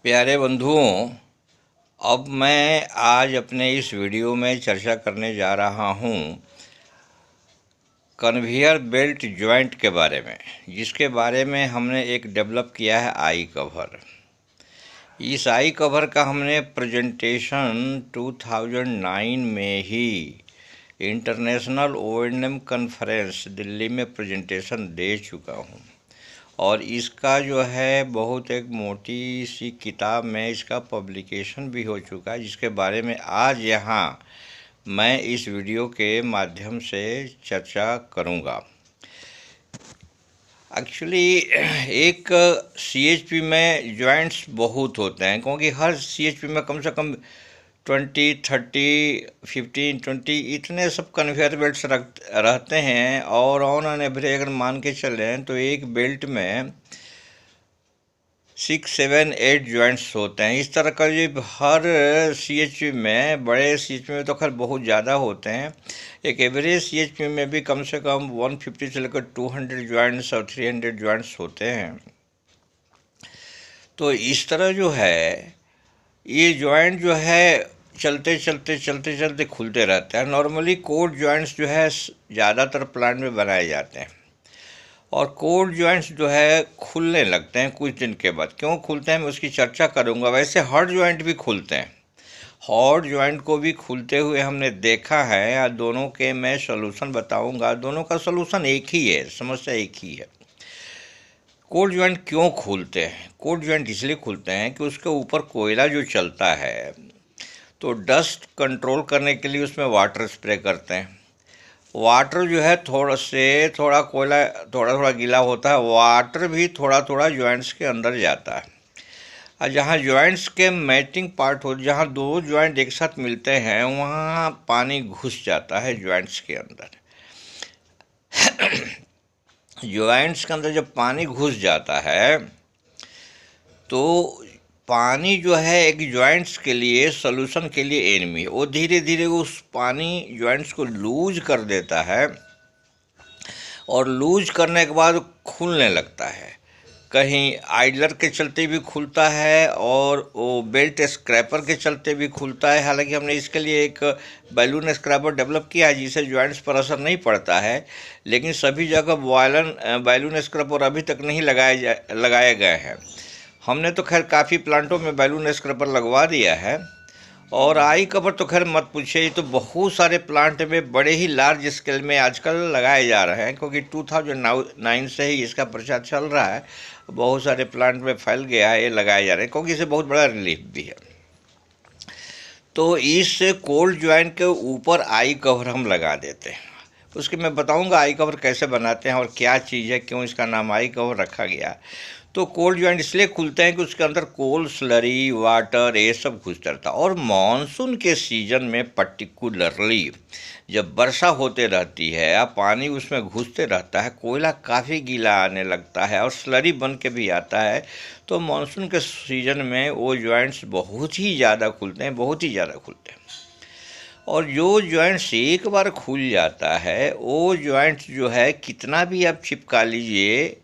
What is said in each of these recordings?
प्यारे बंधुओं, अब मैं आज अपने इस वीडियो में चर्चा करने जा रहा हूँ कन्वेयर बेल्ट जॉइंट के बारे में, जिसके बारे में हमने एक डेवलप किया है आई कवर। इस आई कवर का हमने प्रेजेंटेशन 2009 में ही इंटरनेशनल O&M कॉन्फ्रेंस दिल्ली में प्रेजेंटेशन दे चुका हूँ और इसका जो है बहुत एक मोटी सी किताब में इसका पब्लिकेशन भी हो चुका है, जिसके बारे में आज यहाँ मैं इस वीडियो के माध्यम से चर्चा करूँगा। एक्चुअली एक CHP में जॉइंट्स बहुत होते हैं, क्योंकि हर CHP में कम से कम 20, 30, 15, 20 इतने सब कन्वेयर बेल्ट्स रहते हैं। और ऑन एन एवरेज अगर मान के चलें तो एक बेल्ट में 6, 7, 8 जॉइंट्स होते हैं। इस तरह का ये हर CHP में, बड़े CHP में तो खैर बहुत ज़्यादा होते हैं। एक एवरेज CHP में भी कम से कम 150 से लेकर 200 जॉइंट्स और 300 जॉइंट्स होते हैं। तो इस तरह जो है ये जॉइंट जो है चलते चलते खुलते रहते हैं। नॉर्मली कोड जॉइंट्स जो है ज़्यादातर प्लांट में बनाए जाते हैं और कोड जॉइंट्स जो है खुलने लगते हैं कुछ दिन के बाद। क्यों खुलते हैं मैं उसकी चर्चा करूंगा। वैसे हॉट जॉइंट भी खुलते हैं, हॉट जॉइंट को भी खुलते हुए हमने देखा है। और दोनों के मैं सलूशन बताऊंगा। दोनों का सलूशन एक ही है, समस्या एक ही है। कोड जॉइंट क्यों खुलते हैं? कोड जॉइंट इसलिए खुलते हैं कि उसके ऊपर कोयला जो चलता है तो डस्ट कंट्रोल करने के लिए उसमें वाटर स्प्रे करते हैं। वाटर जो है थोड़ा कोयला थोड़ा गीला होता है, वाटर भी थोड़ा जॉइंट्स के अंदर जाता है। और जहाँ जॉइंट्स के मैचिंग पार्ट हो, जहाँ दो जॉइंट एक साथ मिलते हैं, वहाँ पानी घुस जाता है जॉइंट्स के अंदर। जॉइंट्स के अंदर जब पानी घुस जाता है तो पानी जो है एक जॉइंट्स के लिए, सॉल्यूशन के लिए एनिमी है। वो धीरे धीरे उस पानी जॉइंट्स को लूज कर देता है और लूज करने के बाद खुलने लगता है। कहीं आइडलर के चलते भी खुलता है और वो बेल्ट स्क्रैपर के चलते भी खुलता है। हालांकि हमने इसके लिए एक बैलून स्क्रैपर डेवलप किया है जिससे जॉइंट्स पर असर नहीं पड़ता है, लेकिन सभी जगह बैलून स्क्रैपर अभी तक नहीं लगाए गए हैं। हमने तो खैर काफ़ी प्लांटों में बैलून स्क्रैपर लगवा दिया है। और आई कवर तो खैर मत पूछिए, ये तो बहुत सारे प्लांट में बड़े ही लार्ज स्केल में आजकल लगाए जा रहे हैं, क्योंकि 2009 से ही इसका प्रचार चल रहा है। बहुत सारे प्लांट में फैल गया है, ये लगाए जा रहे हैं क्योंकि इसे बहुत बड़ा रिलीफ भी है। तो इस कोल्ड जॉइंट के ऊपर आई कवर हम लगा देते हैं। उसके मैं बताऊंगा आई कवर कैसे बनाते हैं और क्या चीज़ है, क्यों इसका नाम आई कवर रखा गया। तो कोल्ड जॉइंट इसलिए खुलते हैं कि उसके अंदर कोल, स्लरी, वाटर ये सब घुसता रहता है। और मानसून के सीजन में पर्टिकुलरली जब वर्षा होते रहती है या पानी उसमें घुसते रहता है, कोयला काफ़ी गीला आने लगता है और स्लरी बन के भी आता है। तो मानसून के सीजन में वो जॉइंट्स बहुत ही ज़्यादा खुलते हैं, बहुत ही ज़्यादा खुलते हैं। और जो जॉइंट्स एक बार खुल जाता है, वो जॉइंट्स जो है कितना भी आप चिपका लीजिए,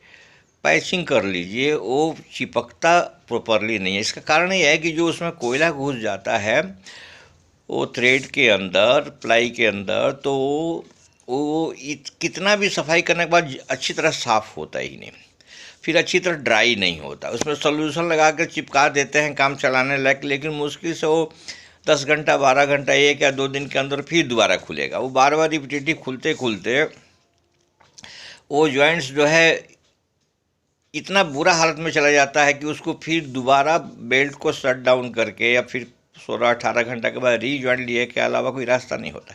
पैचिंग कर लीजिए, वो चिपकता प्रॉपरली नहीं है। इसका कारण ये है कि जो उसमें कोयला घुस जाता है वो थ्रेड के अंदर, प्लाई के अंदर, तो वो कितना भी सफाई करने के बाद अच्छी तरह साफ़ होता ही नहीं, फिर अच्छी तरह ड्राई नहीं होता। उसमें सोल्यूशन लगा कर चिपका देते हैं काम चलाने लायक, लेकिन मुश्किल से वो 10 घंटा, 12 घंटा, 1 या 2 दिन के अंदर फिर दोबारा खुलेगा। वो बार बार रिपीटेटिव खुलते खुलते वो जॉइंट्स जो है इतना बुरा हालत में चला जाता है कि उसको फिर दोबारा बेल्ट को शट डाउन करके या फिर 16-18 घंटा के बाद रीजॉइंट लिए के अलावा कोई रास्ता नहीं होता।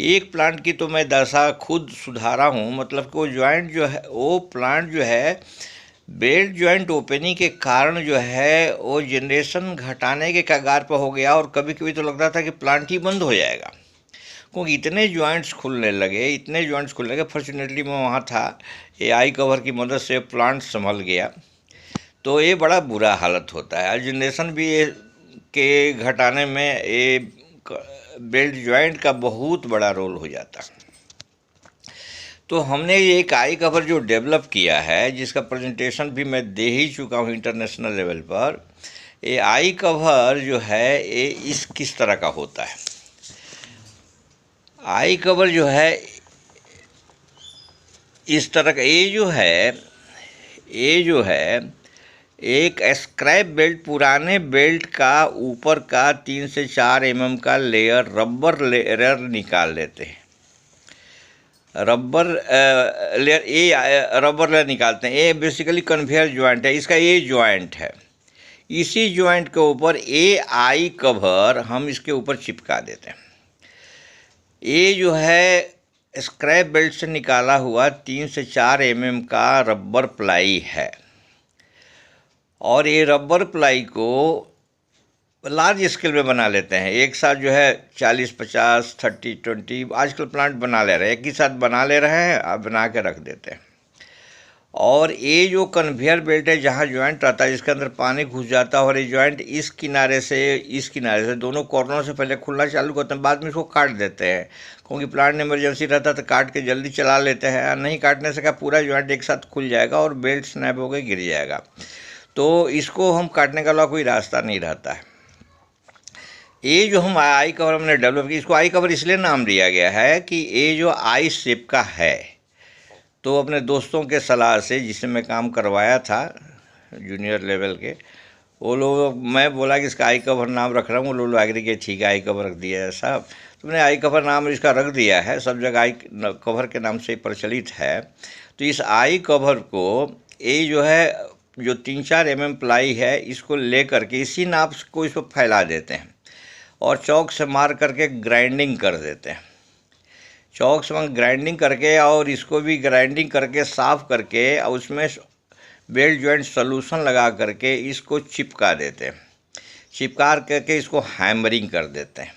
एक प्लांट की तो मैं दशा खुद सुधारा हूँ। मतलब कि वो जॉइंट जो है, वो प्लांट जो है बेल्ट जॉइंट ओपनिंग के कारण जो है वो जनरेशन घटाने के कगार पर हो गया। और कभी कभी तो लगता था कि प्लांट ही बंद हो जाएगा, क्योंकि इतने जॉइंट्स खुलने लगे। फॉर्चुनेटली मैं वहाँ था, ये आई कवर की मदद से प्लांट संभल गया। तो ये बड़ा बुरा हालत होता है। जनरेशन भी ये के घटाने में ये बेल्ट जॉइंट का बहुत बड़ा रोल हो जाता है। तो हमने ये एक आई कवर जो डेवलप किया है, जिसका प्रेजेंटेशन भी मैं दे ही चुका हूँ इंटरनेशनल लेवल पर, ये आई कवर जो है ये इस किस तरह का होता है। आई कवर जो है इस तरह का, ये जो है एक स्क्रैप बेल्ट, पुराने बेल्ट का ऊपर का 3 से 4 mm का लेयर, रबर लेयर निकाल लेते हैं। रबर लेयर, ये रबर लेयर निकालते हैं। ये बेसिकली कन्वेयर जॉइंट है, इसका ये जॉइंट है। इसी जॉइंट के ऊपर ये आई कवर हम इसके ऊपर चिपका देते हैं। ये जो है स्क्रैप बेल्ट से निकाला हुआ 3 से 4 mm का रबर प्लाई है, और ये रबर प्लाई को लार्ज स्केल में बना लेते हैं। एक साथ जो है 40, 50, 30, 20 आजकल प्लांट बना ले रहे हैं, एक ही साथ बना ले रहे हैं, आप बना के रख देते हैं। और ये जो कन्वेयर बेल्ट है, जहाँ ज्वाइंट रहता है, जिसके अंदर पानी घुस जाता है, और ये ज्वाइंट इस किनारे से दोनों कॉर्नर से पहले खुलना चालू करते हैं, बाद में इसको काट देते हैं, क्योंकि प्लांट में इमरजेंसी रहता है तो काट के जल्दी चला लेते हैं। नहीं काटने से क्या पूरा ज्वाइंट एक साथ खुल जाएगा और बेल्ट स्नैप होकर गिर जाएगा। तो इसको हम काटने का कोई रास्ता नहीं रहता है। ये जो हम आई कवर हमने डेवलप किया, इसको आई कवर इसलिए नाम दिया गया है कि ये जो आई शेप का है, तो अपने दोस्तों के सलाह से, जिससे मैं काम करवाया था जूनियर लेवल के, वो लोग, मैं बोला कि इसका आई कवर नाम रख रहा हूँ, वो लोग एग्री के ठीक है आई कवर रख दिया है साहब। तो मैंने आई कवर नाम इसका रख दिया है, सब जगह आई कवर के नाम से प्रचलित है। तो इस आई कवर को, ये जो है जो 3-4 mm प्लाई है, इसको ले करके इसी नाप को इस पर फैला देते हैं और चौक से मार करके ग्राइंडिंग कर देते हैं। चौक से ग्राइंडिंग करके, और इसको भी ग्राइंडिंग करके साफ़ करके, और उसमें बेल्ट जॉइंट सॉल्यूशन लगा करके इसको चिपका देते हैं। चिपका करके इसको हैमरिंग कर देते हैं।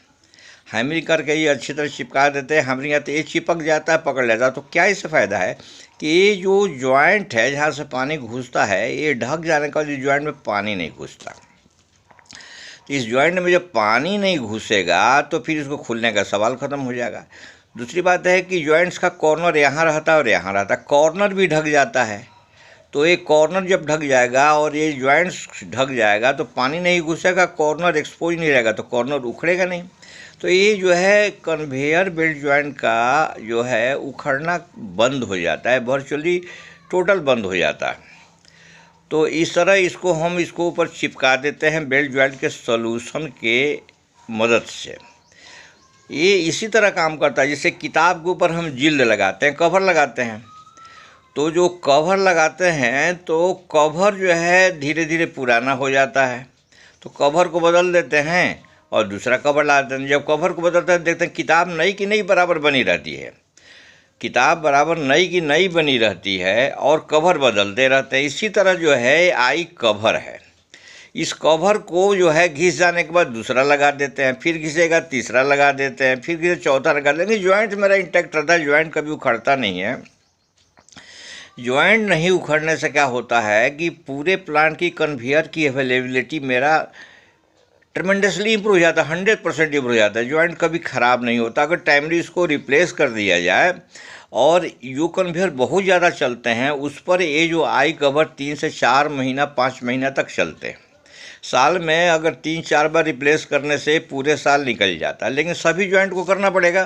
हैमरिंग करके ये अच्छी तरह चिपका देते हैं। हैमरिंग आते ये चिपक जाता है, पकड़ लेता है। तो क्या इससे फ़ायदा है कि ये जो जॉइंट है, जहाँ से पानी घुसता है, ये ढक जाने का, जो जॉइंट में पानी नहीं घुसता। तो इस जॉइंट में जब पानी नहीं घुसेगा तो फिर इसको खुलने का सवाल ख़त्म हो जाएगा। दूसरी बात है कि जॉइंट्स का कॉर्नर यहाँ रहता है और यहाँ रहता है, कॉर्नर भी ढक जाता है। तो ये कॉर्नर जब ढक जाएगा और ये जॉइंट्स ढक जाएगा तो पानी नहीं घुसेगा, कॉर्नर एक्सपोज नहीं रहेगा, तो कॉर्नर उखड़ेगा नहीं। तो ये जो है कन्वेयर बेल्ट जॉइंट का जो है उखड़ना बंद हो जाता है, वर्चुअली टोटल बंद हो जाता है। तो इस तरह इसको हम इसको ऊपर चिपका देते हैं बेल्ट जॉइंट के सॉल्यूशन के मदद से। ये इसी तरह काम करता है जैसे किताब के ऊपर हम जिल्द लगाते हैं, कवर लगाते हैं। तो जो कवर लगाते हैं तो कवर जो है धीरे धीरे पुराना हो जाता है, तो कवर को बदल देते हैं और दूसरा कवर लाते हैं। जब कवर को बदलते हैं देखते हैं किताब नई की नई बराबर बनी रहती है, किताब बराबर नई की नई बनी रहती है और कवर बदलते रहते हैं। इसी तरह जो है आई कवर है, इस कवर को जो है घिस जाने के बाद दूसरा लगा देते हैं, फिर घिसेगा तीसरा लगा देते हैं, फिर घिसे चौथा लगा देते हैं। जॉइंट मेरा इंटैक्ट रहता है, जॉइंट कभी उखड़ता नहीं है। जॉइंट नहीं उखड़ने से क्या होता है कि पूरे प्लांट की कन्वेयर की अवेलेबिलिटी मेरा ट्रमेंडसली इम्प्रूव हो जाता है, 100% इम्प्रूव हो जाता है। जॉइंट कभी ख़राब नहीं होता अगर टाइमली इसको रिप्लेस कर दिया जाए। और जो कन्वेयर बहुत ज़्यादा चलते हैं उस पर ये जो आई कवर 3 से 4 महीना 5 महीना तक चलते हैं। साल में अगर 3-4 बार रिप्लेस करने से पूरे साल निकल जाता है, लेकिन सभी जॉइंट को करना पड़ेगा,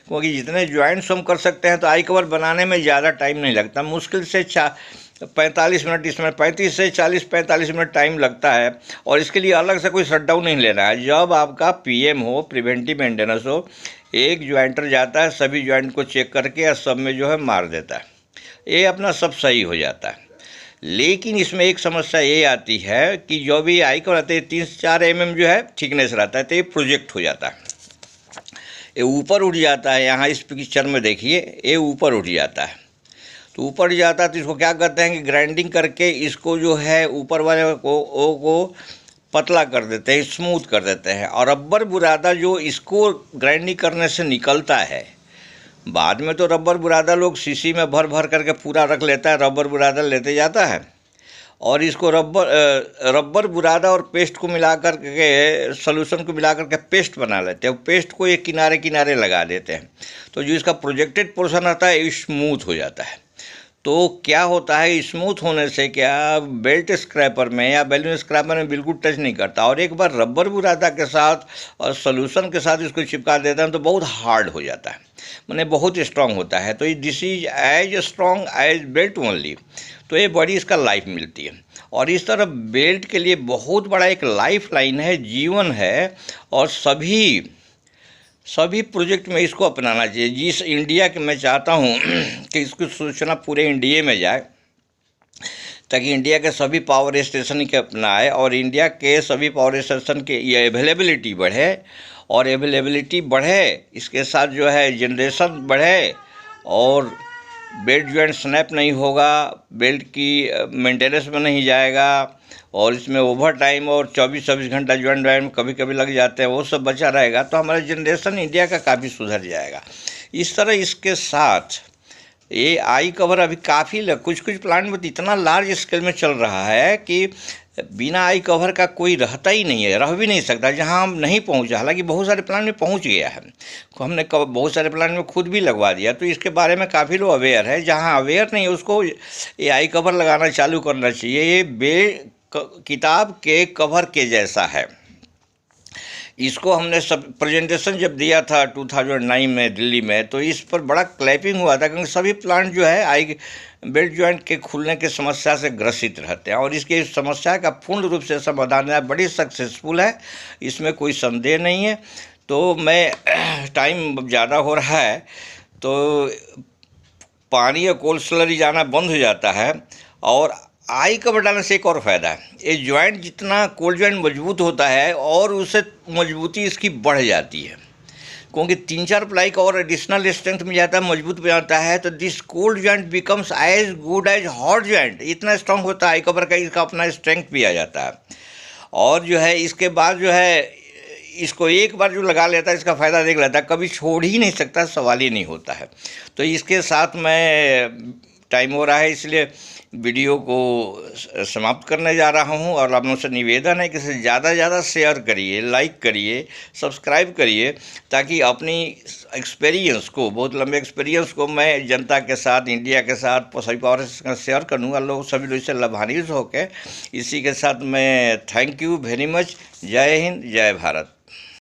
क्योंकि जितने जॉइंट्स हम कर सकते हैं। तो आई कवर बनाने में ज़्यादा टाइम नहीं लगता, मुश्किल से 45 मिनट, इसमें 35 से 40-45 मिनट टाइम लगता है। और इसके लिए अलग से कोई शटडाउन नहीं लेना है। जब आपका PM हो, प्रिवेंटिव मेंटेनेंस हो, एक ज्वाइंटर जाता है, सभी जॉइंट को चेक करके और सब में जो है मार देता है, ये अपना सब सही हो जाता है। लेकिन इसमें एक समस्या ये आती है कि जो भी आई कवर रहते हैं 3 से 4 mm जो है थिकनेस रहता है, तो ये प्रोजेक्ट हो जाता है, ये ऊपर उठ जाता है। यहाँ इस पिक्चर में देखिए, ये ऊपर उठ जाता है। तो ऊपर जाता है तो इसको क्या करते हैं कि ग्राइंडिंग करके इसको जो है ऊपर वाले को पतला कर देते हैं, स्मूथ कर देते हैं। और रबर बुरादा जो इसको ग्राइंडिंग करने से निकलता है, बाद में तो रबर बुरादा लोग शीशी में भर भर करके पूरा रख लेता है, रबर बुरादा लेते जाता है और इसको रबर बुरादा और पेस्ट को मिला कर के, सॉल्यूशन को मिला करके पेस्ट बना लेते हैं। पेस्ट को एक किनारे किनारे लगा देते हैं, तो जो इसका प्रोजेक्टेड पोर्शन आता है स्मूथ हो जाता है। तो क्या होता है, स्मूथ होने से क्या बेल्ट स्क्रैपर में या बैलून स्क्रैपर में बिल्कुल टच नहीं करता। और एक बार रबर बुरादा के साथ और सॉल्यूशन के साथ इसको चिपका देते हैं तो बहुत हार्ड हो जाता है, माने बहुत स्ट्रांग होता है। तो this is as strong as belt only. तो ये बड़ी इसका लाइफ मिलती है। और इस तरह बेल्ट के लिए बहुत बड़ा एक लाइफ लाइन है, जीवन है। और सभी प्रोजेक्ट में इसको अपनाना चाहिए। जिस इंडिया के मैं चाहता हूँ कि इसकी सूचना पूरे इंडिया में जाए, ताकि इंडिया के सभी पावर स्टेशन के अपनाए और इंडिया के सभी पावर स्टेशन के ये अवेलेबिलिटी बढ़े। और अवेलेबिलिटी बढ़े, इसके साथ जो है जनरेशन बढ़े, और बेल्ट जॉइंट स्नैप नहीं होगा, बेल्ट की मेंटेनेंस में नहीं जाएगा, और इसमें ओवर टाइम और 24-24 घंटा जॉइंट कभी कभी लग जाते हैं, वो सब बचा रहेगा। तो हमारा जनरेशन इंडिया का काफ़ी सुधर जाएगा। इस तरह इसके साथ ये आई कवर अभी काफ़ी कुछ प्लांट में इतना लार्ज स्केल में चल रहा है कि बिना आई कवर का कोई रहता ही नहीं है, रह भी नहीं सकता जहां हम नहीं पहुंचा। हालांकि बहुत सारे प्लांट में पहुंच गया है, हमने बहुत सारे प्लांट में खुद भी लगवा दिया। तो इसके बारे में काफ़ी लोग अवेयर है, जहां अवेयर नहीं है उसको ये आई कवर लगाना चालू करना चाहिए। ये किताब के कवर के जैसा है। इसको हमने सब प्रेजेंटेशन जब दिया था 2009 में दिल्ली में, तो इस पर बड़ा क्लैपिंग हुआ था, क्योंकि सभी प्लांट जो है आई बेल्ट जॉइंट के खुलने की समस्या से ग्रसित रहते हैं। और इसकी समस्या का पूर्ण रूप से समाधान है, बड़ी सक्सेसफुल है, इसमें कोई संदेह नहीं है। तो मैं टाइम ज़्यादा हो रहा है, तो पानी या कोल्ड स्लरी जाना बंद हो जाता है। और आई कवर डालने से एक और फ़ायदा है, ये जॉइंट जितना कोल्ड जॉइंट मजबूत होता है और उससे मजबूती इसकी बढ़ जाती है, क्योंकि 3-4 प्लाई का और एडिशनल स्ट्रेंथ मिल जाता है, मजबूत हो जाता है। तो this cold joint becomes as good as hot joint, इतना स्ट्रांग होता है आई कवर का, इसका अपना स्ट्रेंथ भी आ जाता है। और जो है इसके बाद जो है इसको एक बार जो लगा लेता है इसका फ़ायदा देख लेता है, कभी छोड़ ही नहीं सकता, सवाल ही नहीं होता है। तो इसके साथ मैं टाइम हो रहा है, इसलिए वीडियो को समाप्त करने जा रहा हूं। और आप लोगों से निवेदन है कि इसे ज़्यादा से ज़्यादा शेयर करिए, लाइक करिए, सब्सक्राइब करिए, ताकि अपनी एक्सपीरियंस को, बहुत लंबे एक्सपीरियंस को मैं जनता के साथ, इंडिया के साथ सभी पावर से शेयर करूँगा, लोग सभी लोग इससे लाभान्वित होकर। इसी के साथ मैं थैंक यू वेरी मच। जय हिंद, जय भारत।